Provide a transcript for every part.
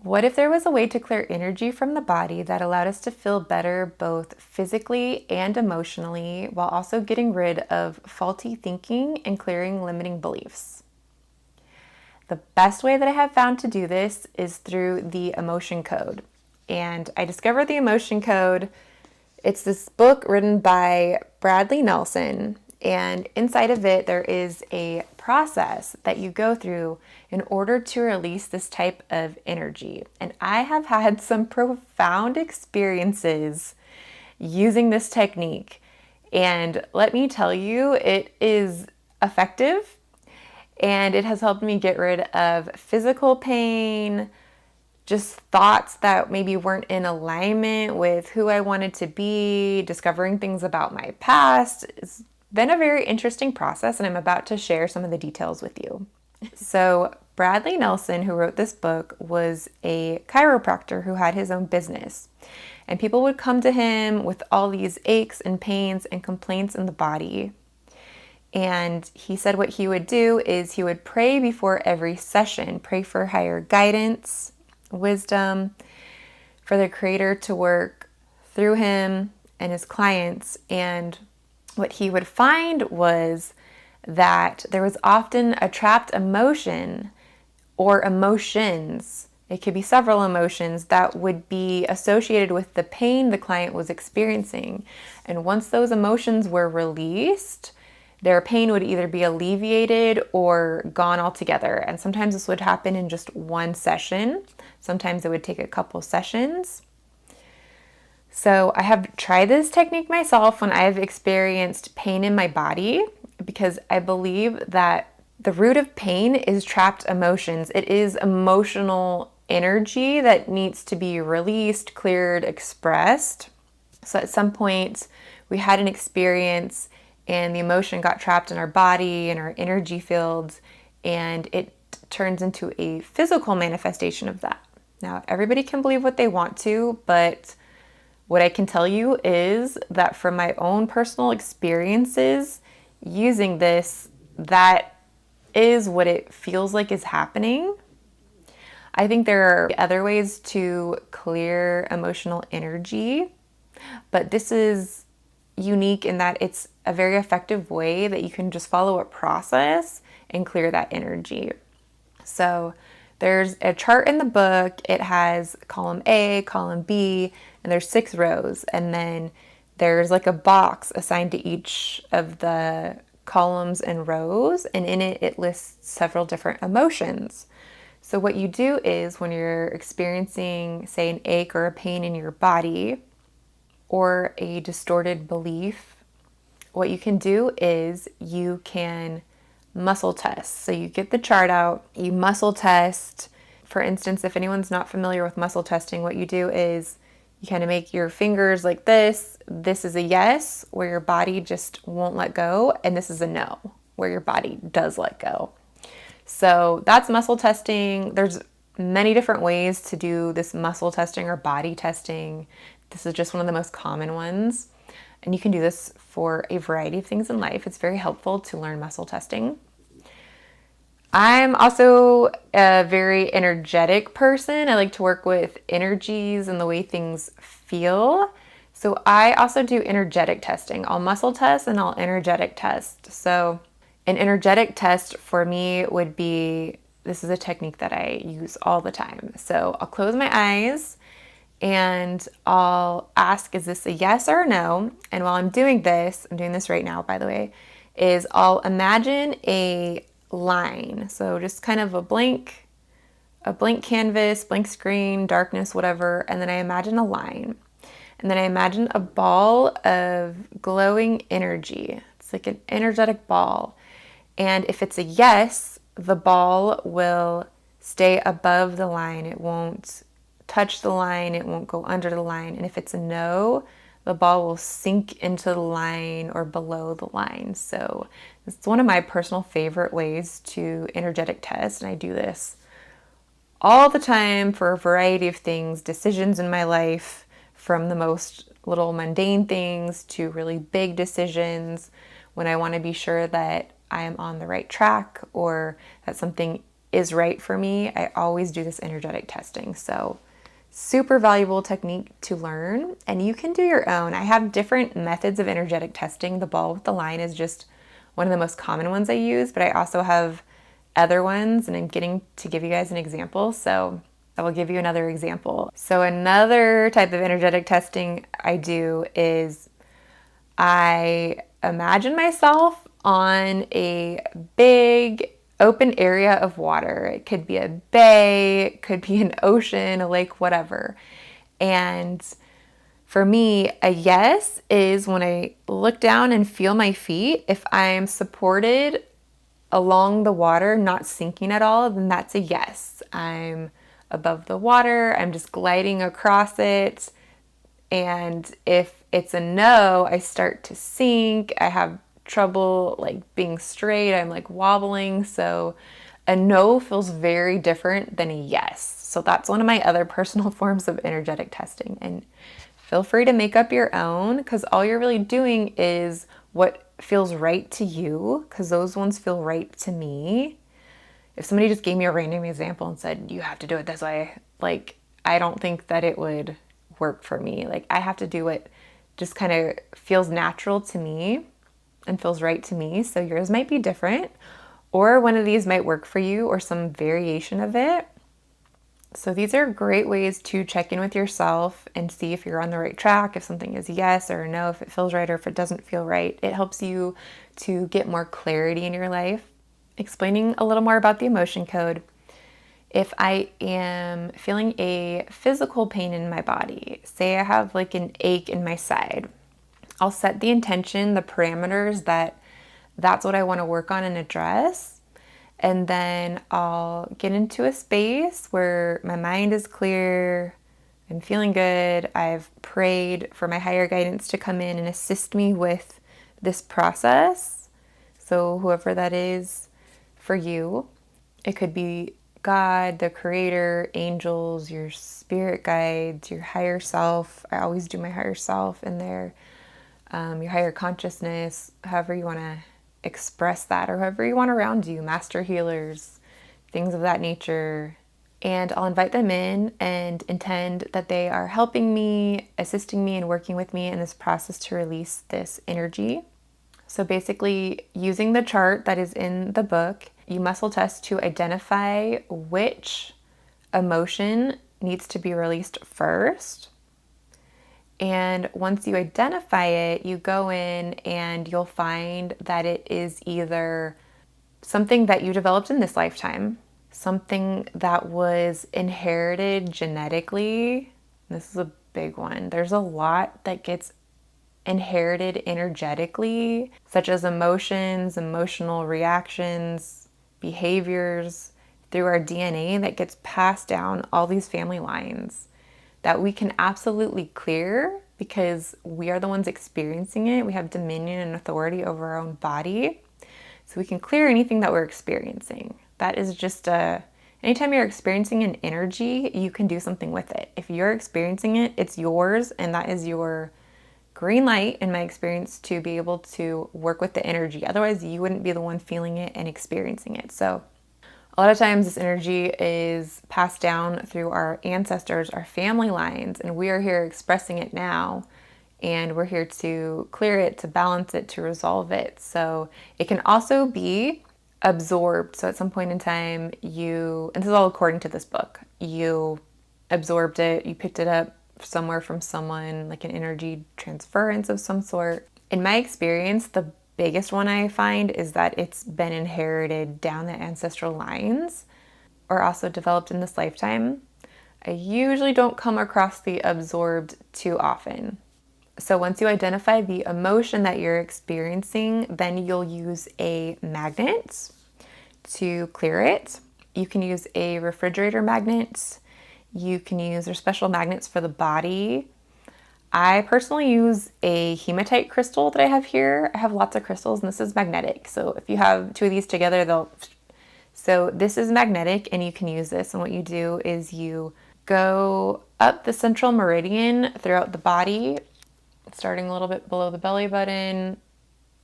What if there was a way to clear energy from the body that allowed us to feel better both physically and emotionally while also getting rid of faulty thinking and clearing limiting beliefs? The best way that I have found to do this is through the emotion code. And I discovered the emotion code. It's this book written by Bradley Nelson, and inside of it, there is a process that you go through in order to release this type of energy. And I have had some profound experiences using this technique. And let me tell you, it is effective and it has helped me get rid of physical pain, just thoughts that maybe weren't in alignment with who I wanted to be, discovering things about my past. It's been a very interesting process, and I'm about to share some of the details with you. So, Bradley Nelson, who wrote this book, was a chiropractor who had his own business. And people would come to him with all these aches and pains and complaints in the body. And he said what he would do is he would pray before every session, pray for higher guidance, wisdom, for the Creator to work through him and his clients. And what he would find was that there was often a trapped emotion or emotions. It could be several emotions that would be associated with the pain the client was experiencing. And once those emotions were released, their pain would either be alleviated or gone altogether. And sometimes this would happen in just one session. Sometimes it would take a couple sessions. So I have tried this technique myself when I have experienced pain in my body, because I believe that the root of pain is trapped emotions. It is emotional energy that needs to be released, cleared, expressed. So at some point we had an experience and the emotion got trapped in our body and our energy fields, and it turns into a physical manifestation of that. Now, everybody can believe what they want to, but what I can tell you is that from my own personal experiences using this, that is what it feels like is happening. I think there are other ways to clear emotional energy, but this is unique in that it's a very effective way that you can just follow a process and clear that energy. So there's a chart in the book. It has column A, column B, and there's 6 rows. And then there's like a box assigned to each of the columns and rows. And in it, it lists several different emotions. So what you do is when you're experiencing, say, an ache or a pain in your body or a distorted belief, what you can do is you can muscle test. So you get the chart out, you muscle test. For instance, if anyone's not familiar with muscle testing, what you do is you kind of make your fingers like this. This is a yes, where your body just won't let go, and this is a no, where your body does let go. So that's muscle testing. There's many different ways to do this muscle testing or body testing. This is just one of the most common ones. And you can do this for a variety of things in life. It's very helpful to learn muscle testing. I'm also a very energetic person. I like to work with energies and the way things feel. So I also do energetic testing. I'll muscle test and I'll energetic test. So an energetic test for me would be, this is a technique that I use all the time. So I'll close my eyes and I'll ask, is this a yes or a no? And while I'm doing this right now, by the way, is I'll imagine a line. So just kind of a blank canvas, blank screen, darkness, whatever. And then I imagine a line. And then I imagine a ball of glowing energy. It's like an energetic ball. And if it's a yes, the ball will stay above the line. It won't touch the line, it won't go under the line. And if it's a no, the ball will sink into the line or below the line. So it's one of my personal favorite ways to energetic test, and I do this all the time for a variety of things, decisions in my life, from the most little mundane things to really big decisions, when I want to be sure that I am on the right track or that something is right for me, I always do this energetic testing. So super valuable technique to learn, and you can do your own. I have different methods of energetic testing. The ball with the line is just one of the most common ones I use, but I also have other ones, and I'm getting to give you guys an example. So I will give you another example. So another type of energetic testing I do is I imagine myself on a big open area of water. It could be a bay, it could be an ocean, a lake, whatever. And for me, a yes is when I look down and feel my feet. If I'm supported along the water, not sinking at all, then that's a yes. I'm above the water, I'm just gliding across it. And if it's a no, I start to sink. I have trouble like being straight. I'm like wobbling. So a no feels very different than a yes. So that's one of my other personal forms of energetic testing. And feel free to make up your own, because all you're really doing is what feels right to you, because those ones feel right to me. If somebody just gave me a random example and said, you have to do it this way, like, I don't think that it would work for me. Like, I have to do what just kind of feels natural to me and feels right to me. So yours might be different, or one of these might work for you, or some variation of it. So these are great ways to check in with yourself and see if you're on the right track, if something is a yes or a no, if it feels right or if it doesn't feel right. It helps you to get more clarity in your life. Explaining a little more about the emotion code. If I am feeling a physical pain in my body, say I have like an ache in my side, I'll set the intention, the parameters that that's what I want to work on and address. And then I'll get into a space where my mind is clear, I'm feeling good, I've prayed for my higher guidance to come in and assist me with this process. So whoever that is for you, it could be God, the creator, angels, your spirit guides, your higher self. I always do my higher self in there. Your higher consciousness, however you want to express that, or however you want around you, master healers, things of that nature. And I'll invite them in and intend that they are helping me, assisting me, and working with me in this process to release this energy. So basically, using the chart that is in the book, you muscle test to identify which emotion needs to be released first. And once you identify it, you go in and you'll find that it is either something that you developed in this lifetime, something that was inherited genetically. This is a big one. There's a lot that gets inherited energetically, such as emotions, emotional reactions, behaviors through our DNA that gets passed down all these family lines that we can absolutely clear because we are the ones experiencing it. We have dominion and authority over our own body. So we can clear anything that we're experiencing. That is just anytime you're experiencing an energy, you can do something with it. If you're experiencing it, it's yours, and that is your green light, in my experience, to be able to work with the energy. Otherwise, you wouldn't be the one feeling it and experiencing it. So a lot of times this energy is passed down through our ancestors, our family lines, and we are here expressing it now. And we're here to clear it, to balance it, to resolve it. So it can also be absorbed. So at some point in time, and this is all according to this book, you absorbed it, you picked it up somewhere from someone, like an energy transference of some sort. In my experience, the biggest one I find is that it's been inherited down the ancestral lines or also developed in this lifetime. I usually don't come across the absorbed too often. So once you identify the emotion that you're experiencing, then you'll use a magnet to clear it. You can use a refrigerator magnet. You can use their special magnets for the body. I personally use a hematite crystal that I have here. I have lots of crystals, and this is magnetic. So if you have two of these together, So this is magnetic, and you can use this. And what you do is you go up the central meridian throughout the body, starting a little bit below the belly button,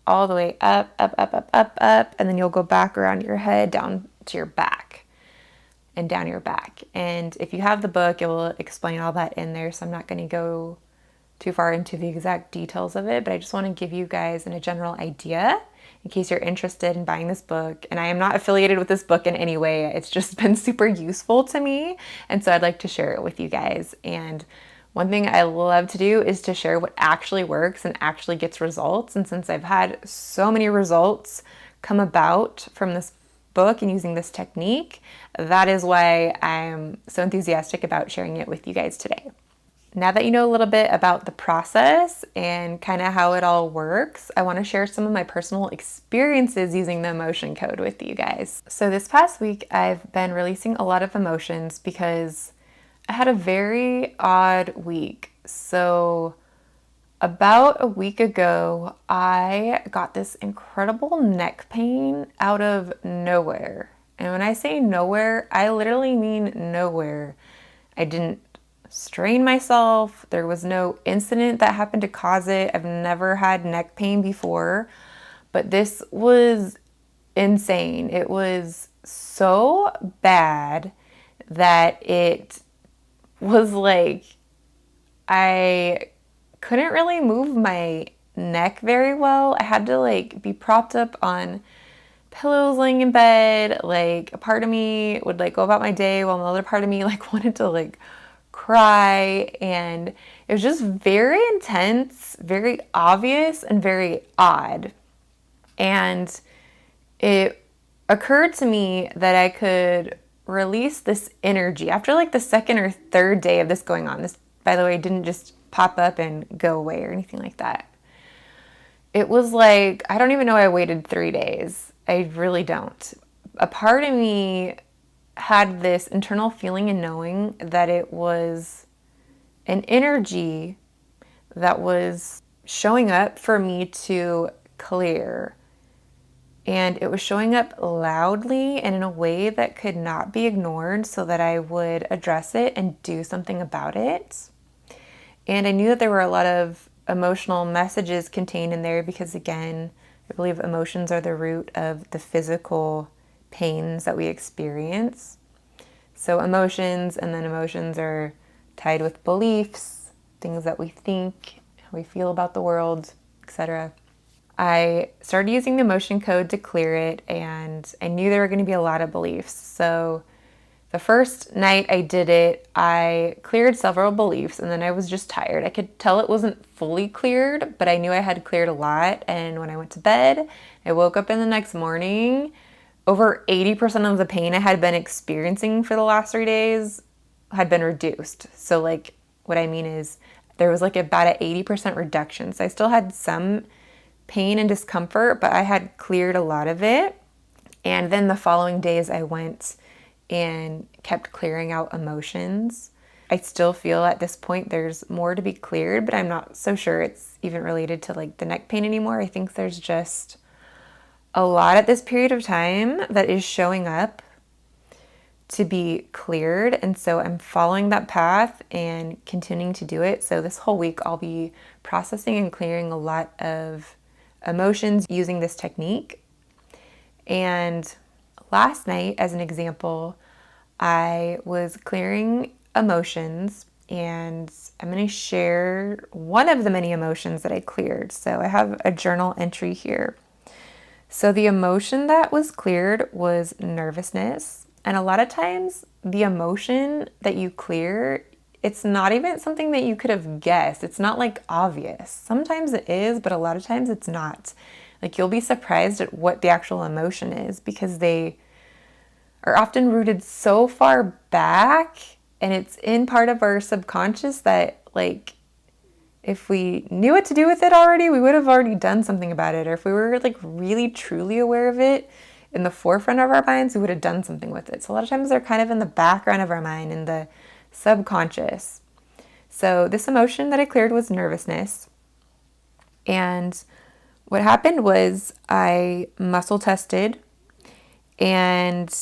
all the way up, up, up, up, up, up, and then you'll go back around your head down to your back. and down your back. And if you have the book, it will explain all that in there, so I'm not going to go too far into the exact details of it, but I just want to give you guys a general idea in case you're interested in buying this book. And I am not affiliated with this book in any way. It's just been super useful to me, and so I'd like to share it with you guys. And one thing I love to do is to share what actually works and actually gets results. And since I've had so many results come about from this book and using this technique, that is why I'm so enthusiastic about sharing it with you guys today. Now that you know a little bit about the process and kind of how it all works, I want to share some of my personal experiences using the emotion code with you guys. So this past week, I've been releasing a lot of emotions because I had a very odd week. So about a week ago, I got this incredible neck pain out of nowhere. And when I say nowhere, I literally mean nowhere. I didn't strain myself. There was no incident that happened to cause it. I've never had neck pain before, but this was insane. It was so bad that it was like I couldn't really move my neck very well. I had to like be propped up on pillows laying in bed. Like a part of me would like go about my day while another part of me like wanted to like cry, and it was just very intense, very obvious, and very odd. And it occurred to me that I could release this energy after like the second or third day of this going on. This, by the way, didn't just pop up and go away or anything like that. It was like, I don't even know I waited 3 days. I really don't. A part of me had this internal feeling and knowing that it was an energy that was showing up for me to clear. And it was showing up loudly and in a way that could not be ignored so that I would address it and do something about it. And I knew that there were a lot of emotional messages contained in there because, again, I believe emotions are the root of the physical pains that we experience. So emotions, and then emotions are tied with beliefs, things that we think, how we feel about the world, etc. I started using the emotion code to clear it, and I knew there were going to be a lot of beliefs. So the first night I did it, I cleared several beliefs, and then I was just tired. I could tell it wasn't fully cleared, but I knew I had cleared a lot. And when I went to bed, I woke up in the next morning. Over 80% of the pain I had been experiencing for the last 3 days had been reduced. So like what I mean is there was like about an 80% reduction. So I still had some pain and discomfort, but I had cleared a lot of it. And then the following days I went and kept clearing out emotions. I still feel at this point there's more to be cleared, but I'm not so sure it's even related to like the neck pain anymore. I think there's just a lot at this period of time that is showing up to be cleared. And so I'm following that path and continuing to do it. So this whole week I'll be processing and clearing a lot of emotions using this technique. And last night, as an example, I was clearing emotions, and I'm going to share one of the many emotions that I cleared. So I have a journal entry here. So the emotion that was cleared was nervousness. And a lot of times the emotion that you clear, it's not even something that you could have guessed. It's not like obvious. Sometimes it is, but a lot of times it's not. Like you'll be surprised at what the actual emotion is because they are often rooted so far back, and it's in part of our subconscious that like if we knew what to do with it already, we would have already done something about it. Or if we were like really truly aware of it in the forefront of our minds, we would have done something with it. So a lot of times they're kind of in the background of our mind, in the subconscious. So this emotion that I cleared was nervousness. And what happened was I muscle tested, and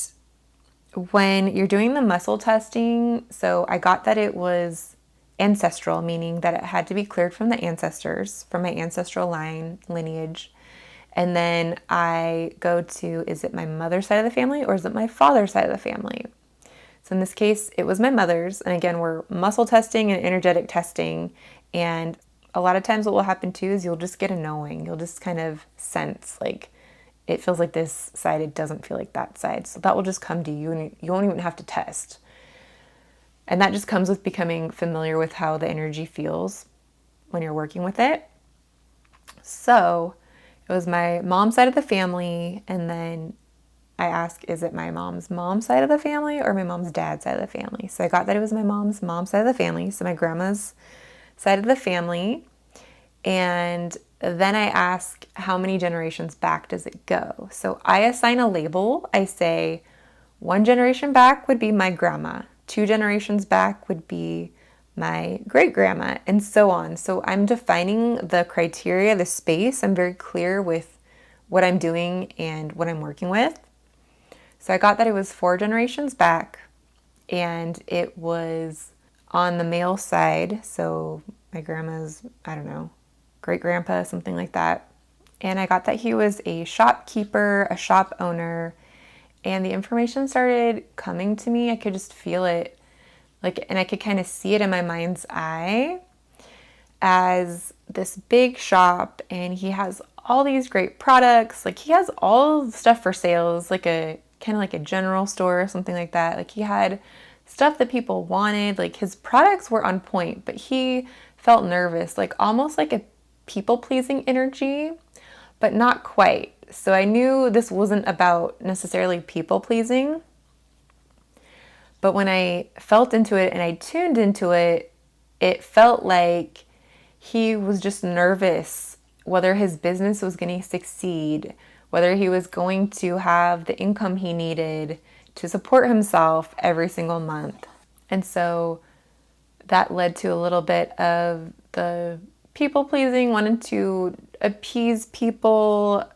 when you're doing the muscle testing, so I got that it was ancestral, meaning that it had to be cleared from the ancestors, from my ancestral lineage. And then I go to, is it my mother's side of the family or is it my father's side of the family? So in this case, it was my mother's. And again, we're muscle testing and energetic testing. And a lot of times what will happen too is you'll just get a knowing. You'll just kind of sense like it feels like this side, it doesn't feel like that side. So that will just come to you and you won't even have to test. And that just comes with becoming familiar with how the energy feels when you're working with it. So it was my mom's side of the family, and then I asked, is it my mom's side of the family or my mom's dad's side of the family? So I got that it was my mom's side of the family, so my grandma's side of the family. And then I ask, how many generations back does it go? So I assign a label. I say 1 generation back would be my grandma, 2 generations back would be my great grandma, and so on. So I'm defining the criteria, the space. I'm very clear with what I'm doing and what I'm working with. So I got that it was 4 generations back, and it was on the male side. So my grandma's, I don't know, great grandpa, something like that. And I got that he was a shopkeeper, a shop owner, and the information started coming to me. I could just feel it, like, and I could kind of see it in my mind's eye as this big shop, and he has all these great products. Like, he has all the stuff for sales, like a kind of like a general store or something like that. Like, he had stuff that people wanted. Like, his products were on point, but he felt nervous, like almost like a people-pleasing energy, but not quite. So I knew this wasn't about necessarily people-pleasing. But when I felt into it and I tuned into it, it felt like he was just nervous whether his business was going to succeed, whether he was going to have the income he needed to support himself every single month. And so that led to a little bit of the people pleasing, wanting to appease people,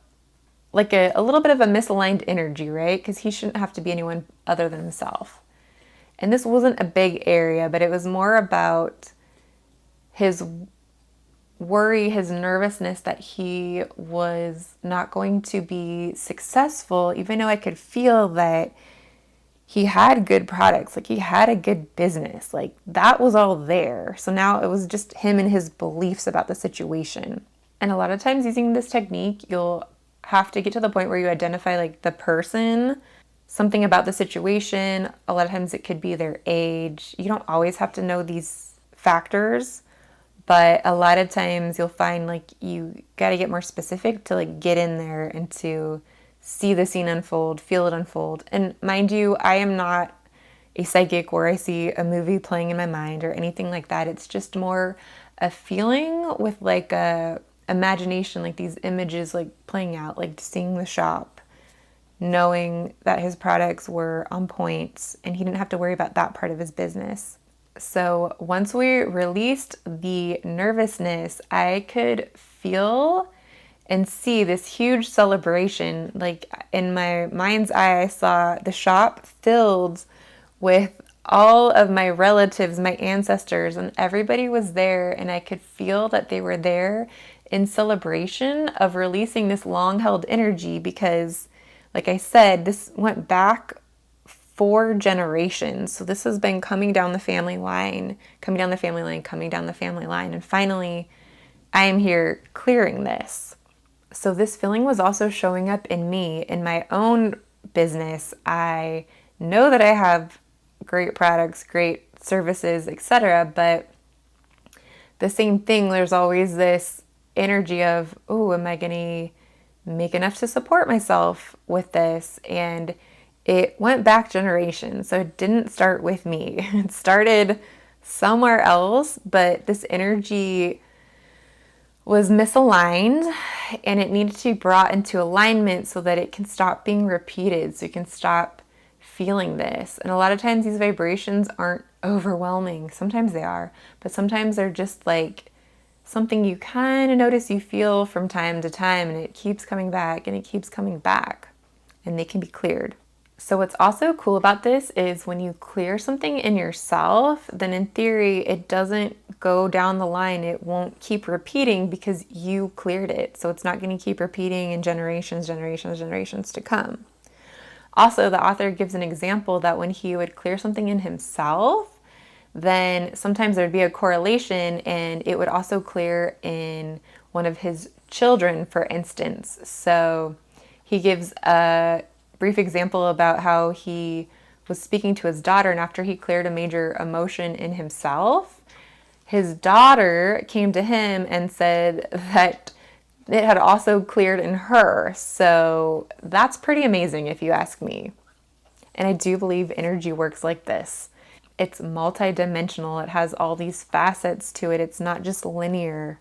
like a little bit of a misaligned energy, right? Because he shouldn't have to be anyone other than himself. And this wasn't a big area, but it was more about his worry, his nervousness that he was not going to be successful, even though I could feel that he had good products, like he had a good business, like that was all there. So now it was just him and his beliefs about the situation. And a lot of times using this technique, you'll have to get to the point where you identify like the person, something about the situation. A lot of times it could be their age. You don't always have to know these factors, but a lot of times you'll find like you got to get more specific to like get in there and to see the scene unfold, feel it unfold. And mind you, I am not a psychic where I see a movie playing in my mind or anything like that. It's just more a feeling with like a imagination, like these images like playing out, like seeing the shop, knowing that his products were on point and he didn't have to worry about that part of his business. So once we released the nervousness, I could feel and see this huge celebration. Like in my mind's eye, I saw the shop filled with all of my relatives, my ancestors, and everybody was there, and I could feel that they were there in celebration of releasing this long-held energy because, like I said, this went back 4 generations. So this has been coming down the family line, coming down the family line, coming down the family line, and finally I am here clearing this. So this feeling was also showing up in me, in my own business. I know that I have great products, great services, etc., but the same thing, there's always this energy of, oh, am I going to make enough to support myself with this? And it went back generations. So it didn't start with me. It started somewhere else, but this energy was misaligned and it needed to be brought into alignment so that it can stop being repeated, so you can stop feeling this. And a lot of times these vibrations aren't overwhelming. Sometimes they are, but sometimes they're just like something you kind of notice you feel from time to time, and it keeps coming back and it keeps coming back, and they can be cleared. So what's also cool about this is when you clear something in yourself, then in theory, it doesn't go down the line. It won't keep repeating because you cleared it. So it's not going to keep repeating in generations to come. Also, the author gives an example that when he would clear something in himself, then sometimes there'd be a correlation and it would also clear in one of his children, for instance. So he gives a brief example about how he was speaking to his daughter, and after he cleared a major emotion in himself, his daughter came to him and said that it had also cleared in her. So that's pretty amazing if you ask me. And I do believe energy works like this. It's multidimensional. It has all these facets to it. It's not just linear.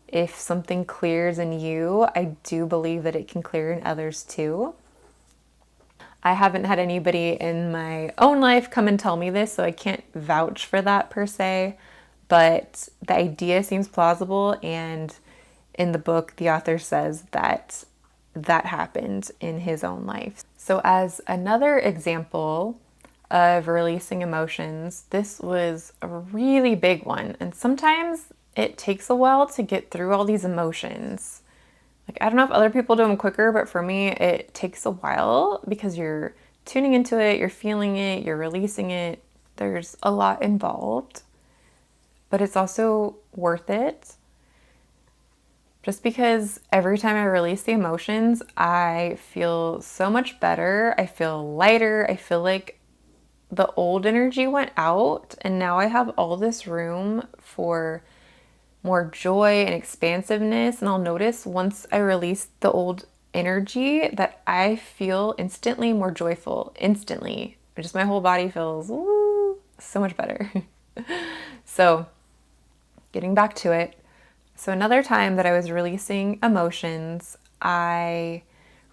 If something clears in you, I do believe that it can clear in others too. I haven't had anybody in my own life come and tell me this, so I can't vouch for that per se, but the idea seems plausible, and in the book, the author says that that happened in his own life. So, as another example of releasing emotions, this was a really big one, and sometimes it takes a while to get through all these emotions. Like, I don't know if other people do them quicker, but for me, it takes a while because you're tuning into it, you're feeling it, you're releasing it. There's a lot involved, but it's also worth it. Just because every time I release the emotions, I feel so much better. I feel lighter. I feel like the old energy went out, and now I have all this room for more joy and expansiveness. And I'll notice once I release the old energy that I feel instantly more joyful, instantly. Just my whole body feels woo, so much better. So getting back to it. So another time that I was releasing emotions, I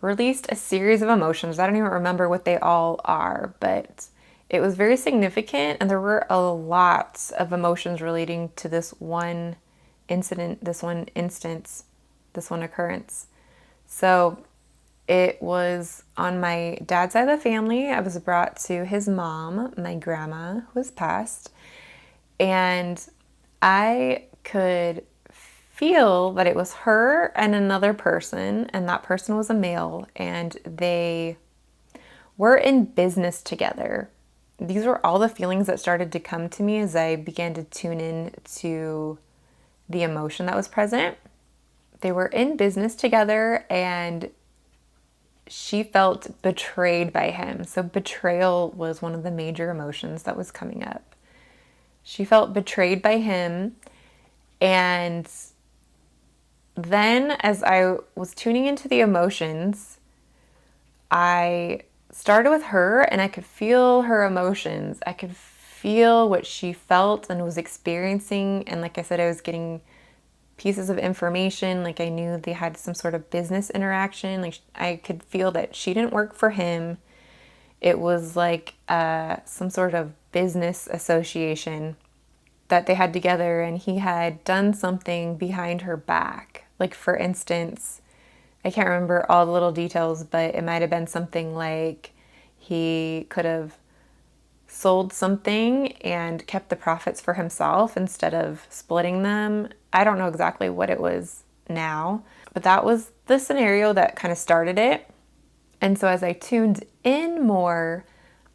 released a series of emotions. I don't even remember what they all are, but it was very significant, and there were a lot of emotions relating to this one incident, this one instance, this one occurrence. So it was on my dad's side of the family. I was brought to his mom, my grandma, who has passed, and I could feel that it was her and another person, and that person was a male, and they were in business together. These were all the feelings that started to come to me as I began to tune in to the emotion that was present. They were in business together, and she felt betrayed by him. So betrayal was one of the major emotions that was coming up. She felt betrayed by him, and then as I was tuning into the emotions, I started with her, and I could feel her emotions. I could feel what she felt and was experiencing. And like I said, I was getting pieces of information. Like I knew they had some sort of business interaction. Like I could feel that she didn't work for him. It was like some sort of business association that they had together, and he had done something behind her back. Like for instance, I can't remember all the little details, but it might have been something like he could have sold something and kept the profits for himself instead of splitting them. I don't know exactly what it was now, but that was the scenario that kind of started it. And so as I tuned in more,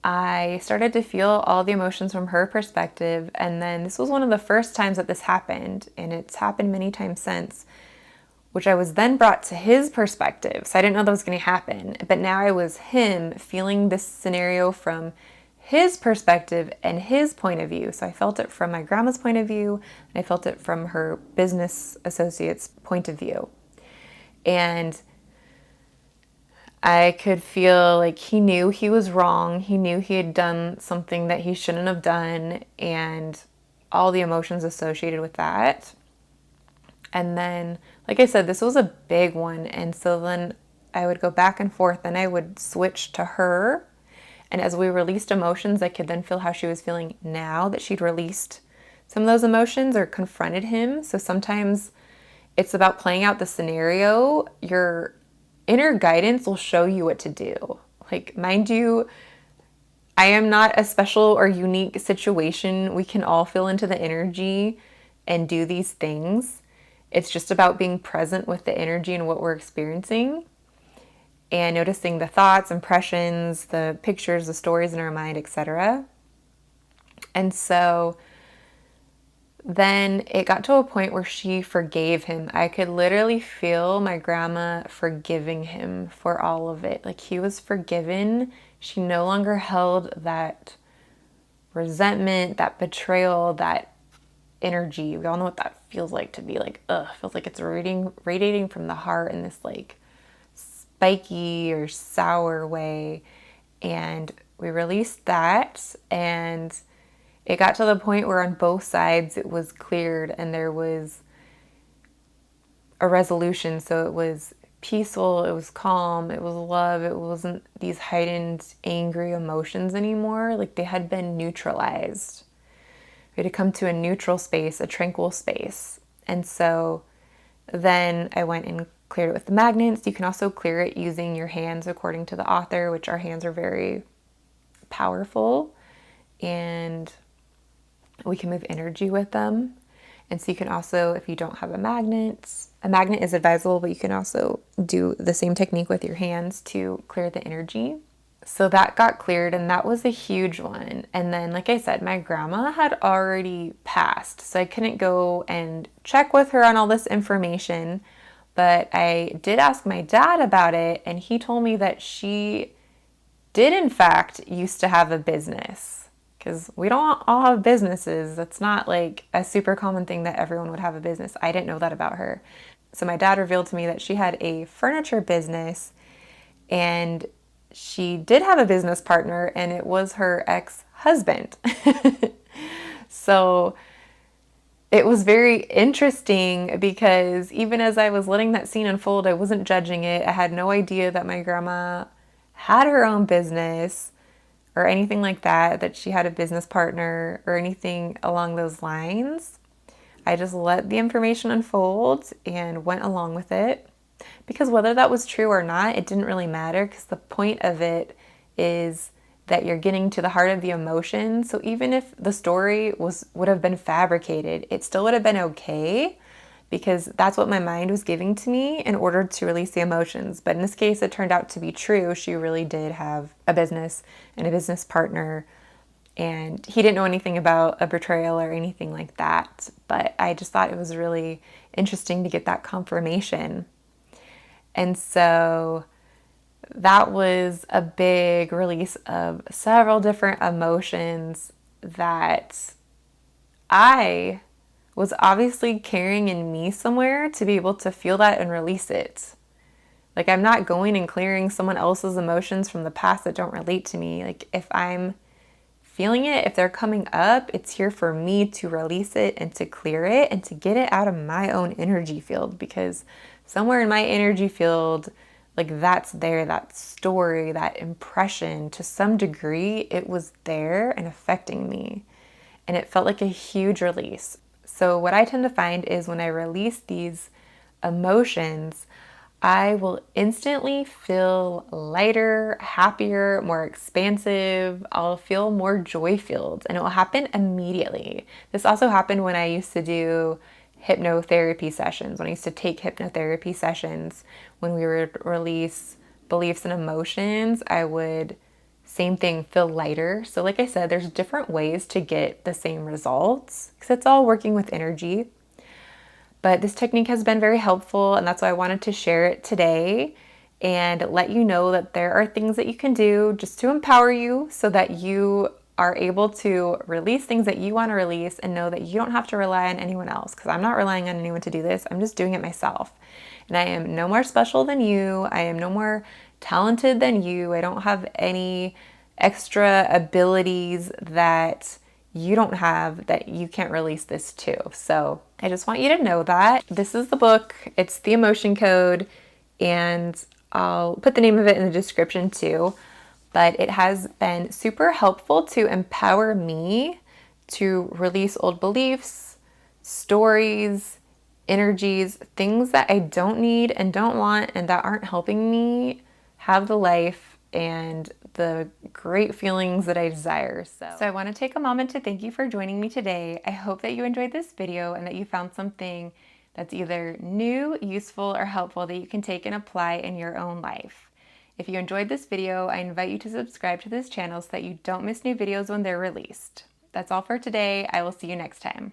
I started to feel all the emotions from her perspective. And then this was one of the first times that this happened, and it's happened many times since, which I was then brought to his perspective. So I didn't know that was going to happen. But now I was him feeling this scenario from his perspective and his point of view. So I felt it from my grandma's point of view, and I felt it from her business associate's point of view. And I could feel like he knew he was wrong. He knew he had done something that he shouldn't have done, and all the emotions associated with that. And then, like I said, this was a big one. And so then I would go back and forth, and I would switch to her. And as we released emotions, I could then feel how she was feeling now that she'd released some of those emotions or confronted him. So sometimes it's about playing out the scenario. Your inner guidance will show you what to do. Like, mind you, I am not a special or unique situation. We can all feel into the energy and do these things. It's just about being present with the energy and what we're experiencing. and noticing the thoughts, impressions, the pictures, the stories in our mind, etc. And so then it got to a point where she forgave him. I could literally feel my grandma forgiving him for all of it. Like he was forgiven. She no longer held that resentment, that betrayal, that energy. We all know what that feels like to be like, ugh, feels like it's radiating from the heart in this like spiky or sour way. And we released that, and it got to the point where on both sides it was cleared and there was a resolution. So it was peaceful, it was calm, it was love, it wasn't these heightened angry emotions anymore. Like they had been neutralized. We had to come to a neutral space, a tranquil space. And so then I went and cleared it with the magnets. You can also clear it using your hands according to the author, which our hands are very powerful and we can move energy with them. And so you can also, if you don't have a magnet is advisable, but you can also do the same technique with your hands to clear the energy. So that got cleared, and that was a huge one. And then, like I said, my grandma had already passed, so I couldn't go and check with her on all this information. But I did ask my dad about it, and he told me that she did, in fact, used to have a business. Because we don't all have businesses. That's not like a super common thing that everyone would have a business. I didn't know that about her. So my dad revealed to me that she had a furniture business, and she did have a business partner, and it was her ex-husband. So it was very interesting because even as I was letting that scene unfold, I wasn't judging it. I had no idea that my grandma had her own business or anything like that, that she had a business partner or anything along those lines. I just let the information unfold and went along with it. Because whether that was true or not, it didn't really matter, because the point of it is that you're getting to the heart of the emotion. So even if the story would have been fabricated, it still would have been okay, because that's what my mind was giving to me in order to release the emotions. But in this case, it turned out to be true. She really did have a business and a business partner, and he didn't know anything about a betrayal or anything like that. But I just thought it was really interesting to get that confirmation. And so that was a big release of several different emotions that I was obviously carrying in me somewhere to be able to feel that and release it. Like, I'm not going and clearing someone else's emotions from the past that don't relate to me. Like, if I'm feeling it, if they're coming up, it's here for me to release it and to clear it and to get it out of my own energy field, because somewhere in my energy field, like that's there, that story, that impression, to some degree, it was there and affecting me. And it felt like a huge release. So what I tend to find is when I release these emotions, I will instantly feel lighter, happier, more expansive. I'll feel more joy-filled, and it will happen immediately. This also happened when I used to do hypnotherapy sessions, when I used to take hypnotherapy sessions. When we would release beliefs and emotions, I would, same thing, feel lighter. So like I said, there's different ways to get the same results, because it's all working with energy. But this technique has been very helpful, and that's why I wanted to share it today and let you know that there are things that you can do just to empower you so that you are able to release things that you want to release, and know that you don't have to rely on anyone else, because I'm not relying on anyone to do this. I'm just doing it myself. And I am no more special than you. I am no more talented than you. I don't have any extra abilities that you don't have that you can't release this too. So I just want you to know that this is the book. It's The Emotion Code, and I'll put the name of it in the description too. But it has been super helpful to empower me to release old beliefs, stories, energies, things that I don't need and don't want and that aren't helping me have the life and the great feelings that I desire. So I want to take a moment to thank you for joining me today. I hope that you enjoyed this video and that you found something that's either new, useful, or helpful that you can take and apply in your own life. If you enjoyed this video, I invite you to subscribe to this channel so that you don't miss new videos when they're released. That's all for today. I will see you next time.